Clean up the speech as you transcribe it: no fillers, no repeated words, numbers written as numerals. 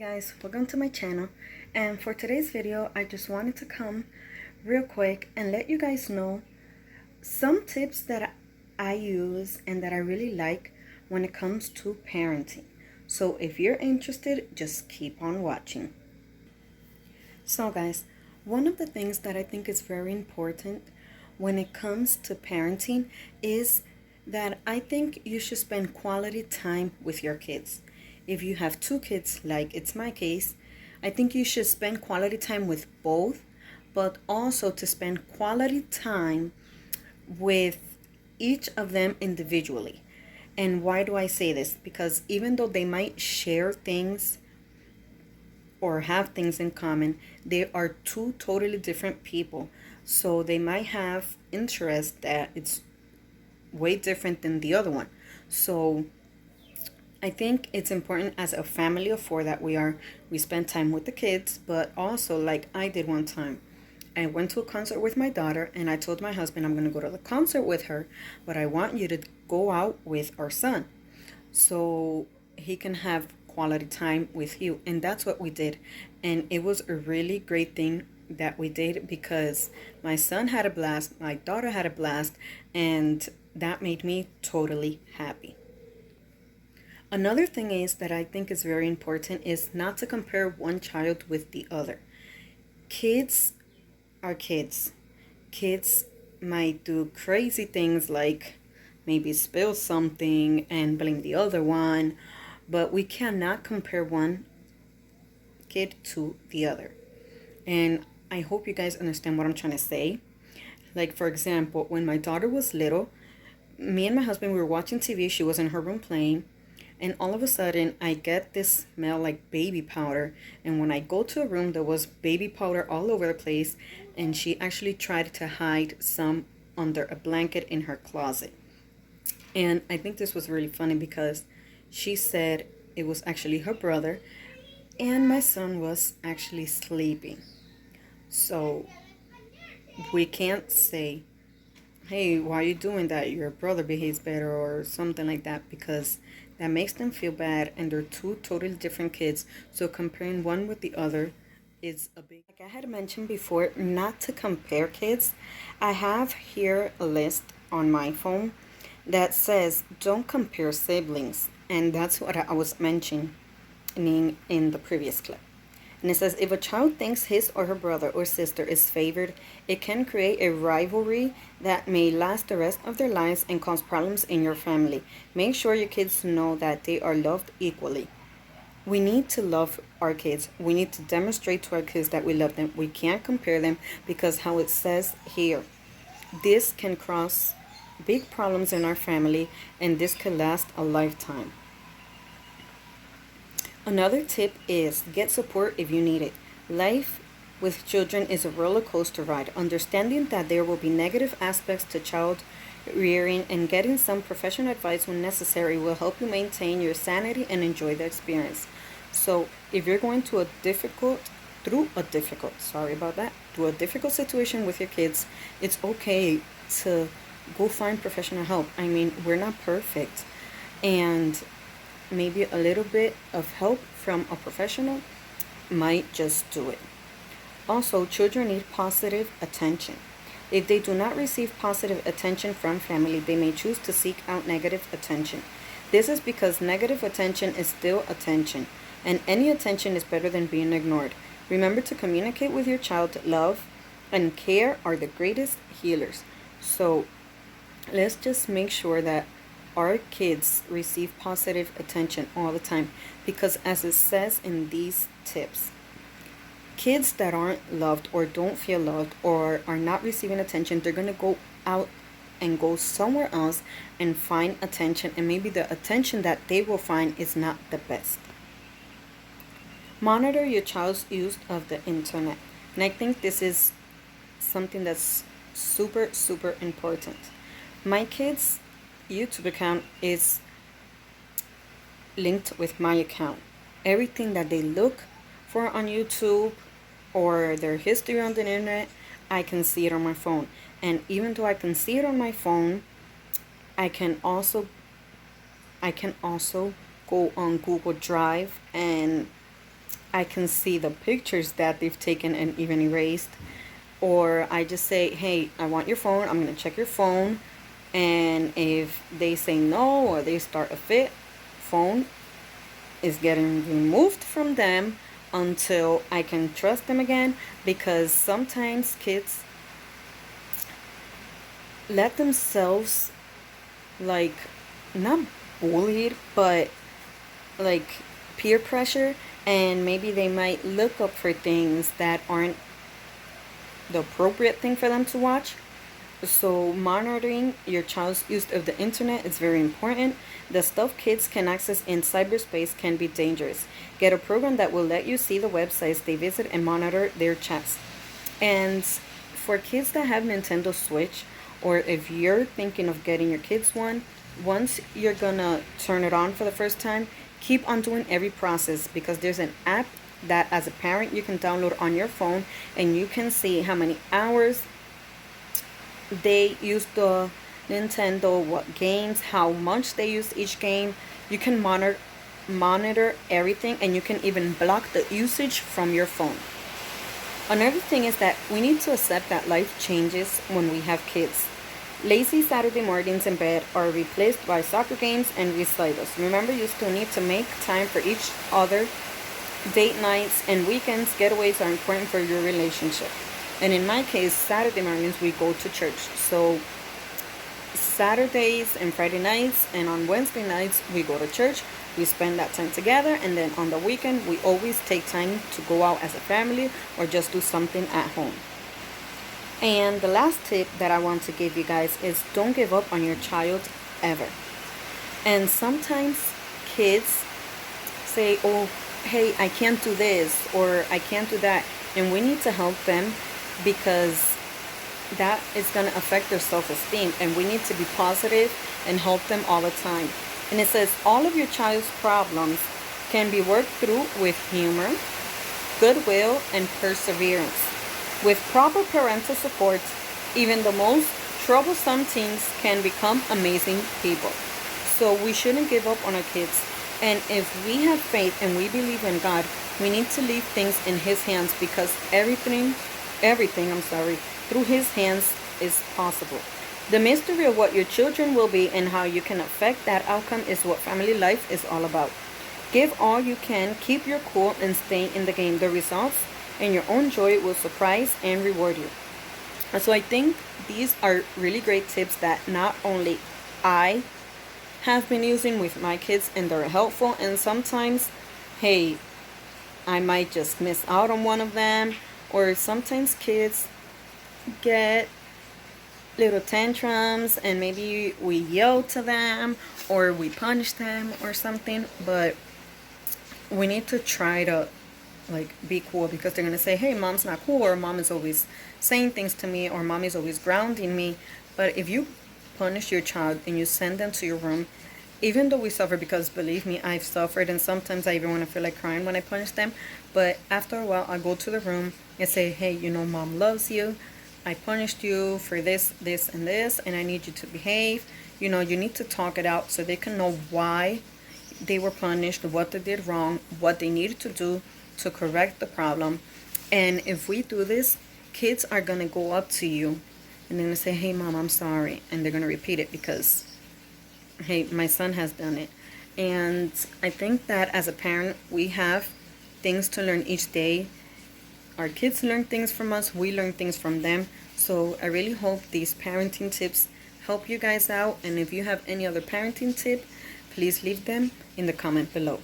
guys, welcome to my channel, and for today's video I just wanted to come real quick and let you guys know some tips that I use and that I really like when it comes to parenting. So if you're interested, just keep on watching. So guys, one of the things that I think is very important when it comes to parenting is that I think you should spend quality time with your kids. If you have two kids, like it's my case, I think you should spend quality time with both, but also to spend quality time with each of them individually. And why do I say this? Because even though they might share things or have things in common, they are two totally different people. So they might have interest that it's way different than the other one. So I think it's important as a family of four that we spend time with the kids, but also like I did one time. I went to a concert with my daughter and I told my husband I'm going to go to the concert with her, but I want you to go out with our son so he can have quality time with you. And that's what we did. And it was a really great thing that we did because my son had a blast, my daughter had a blast, and that made me totally happy. Another thing is that I think is very important is not to compare one child with the other. Kids are kids. Kids might do crazy things like maybe spill something and blame the other one, but we cannot compare one kid to the other. And I hope you guys understand what I'm trying to say. Like, for example, when my daughter was little, me and my husband, we were watching TV. She was in her room playing. And all of a sudden, I get this smell like baby powder. And when I go to a room, there was baby powder all over the place. And she actually tried to hide some under a blanket in her closet. And I think this was really funny because she said it was actually her brother. And my son was actually sleeping. So we can't say, hey, why are you doing that? Your brother behaves better or something like that, because that makes them feel bad and they're two totally different kids. So comparing one with the other is a big, like I had mentioned before, not to compare kids. I have here a list on my phone that says don't compare siblings, and that's what I was mentioning in the previous clip. And it says, if a child thinks his or her brother or sister is favored, it can create a rivalry that may last the rest of their lives and cause problems in your family. Make sure your kids know that they are loved equally. We need to love our kids. We need to demonstrate to our kids that we love them. We can't compare them because how it says here, this can cause big problems in our family and this could last a lifetime. Another tip is get support if you need it. Life with children is a roller coaster ride. Understanding that there will be negative aspects to child rearing and getting some professional advice when necessary will help you maintain your sanity and enjoy the experience. So if you're going through a difficult situation with your kids, it's okay to go find professional help. I mean, we're not perfect, and maybe a little bit of help from a professional might just do it. Also, children need positive attention. If they do not receive positive attention from family, they may choose to seek out negative attention. This is because negative attention is still attention, and any attention is better than being ignored. Remember to communicate with your child. Love and care are the greatest healers. So let's just make sure that our kids receive positive attention all the time, because as it says in these tips, kids that aren't loved or don't feel loved or are not receiving attention, they're going to go out and go somewhere else and find attention, and maybe the attention that they will find is not the best. Monitor your child's use of the internet, and I think this is something that's super important. My kids' YouTube account is linked with my account. Everything that they look for on YouTube or their history on the internet, I can see it on my phone. And even though I can see it on my phone, I can also go on Google Drive and I can see the pictures that they've taken and even erased. Or I just say, hey, I want your phone. I'm going to check your phone. And if they say no or they start a fit, phone is getting removed from them until I can trust them again. Because sometimes kids let themselves, like, not bullied, but like peer pressure, and maybe they might look up for things that aren't the appropriate thing for them to watch. So monitoring your child's use of the internet is very important. The stuff kids can access in cyberspace can be dangerous. Get a program that will let you see the websites they visit and monitor their chats. And for kids that have Nintendo Switch, or if you're thinking of getting your kids one, once you're gonna turn it on for the first time, keep on doing every process, because there's an app that as a parent you can download on your phone, and you can see how many hours they use the Nintendo, what games, how much they use each game. You can monitor everything, and you can even block the usage from your phone. Another thing is that we need to accept that life changes when we have kids. Lazy Saturday mornings in bed are replaced by soccer games and recitals. Remember, you still need to make time for each other. Date nights and weekends getaways are important for your relationship. And in my case, Saturday mornings we go to church. So Saturdays and Friday nights and on Wednesday nights we go to church. We spend that time together, and then on the weekend we always take time to go out as a family or just do something at home. And the last tip that I want to give you guys is don't give up on your child ever. And sometimes kids say, oh, hey, I can't do this or I can't do that. And we need to help them, because that is going to affect their self-esteem. And we need to be positive and help them all the time. And it says all of your child's problems can be worked through with humor, goodwill, and perseverance. With proper parental support, even the most troublesome teens can become amazing people. So we shouldn't give up on our kids. And if we have faith and we believe in God, we need to leave things in His hands, because everything, through His hands is possible. The mystery of what your children will be and how you can affect that outcome is what family life is all about. Give all you can, keep your cool, and stay in the game. The results and your own joy will surprise and reward you. So I think these are really great tips that not only I have been using with my kids, and they're helpful, and sometimes, hey, I might just miss out on one of them, or sometimes kids get little tantrums and maybe we yell to them or we punish them or something, but we need to try to like be cool, because they're gonna say, hey, mom's not cool, or mom is always saying things to me, or mom is always grounding me. But if you punish your child and you send them to your room, even though we suffer, because believe me, I've suffered, and sometimes I even want to feel like crying when I punish them, but after a while I go to the room and say, hey, you know, mom loves you. I punished you for this, this, and this, and I need you to behave. You know, you need to talk it out so they can know why they were punished, what they did wrong, what they needed to do to correct the problem. And if we do this, kids are going to go up to you and they're going to say, hey, mom, I'm sorry. And they're going to repeat it because, hey, my son has done it. And I think that as a parent, we have things to learn each day. Our kids learn things from us, we learn things from them. So I really hope these parenting tips help you guys out. And if you have any other parenting tip, please leave them in the comment below.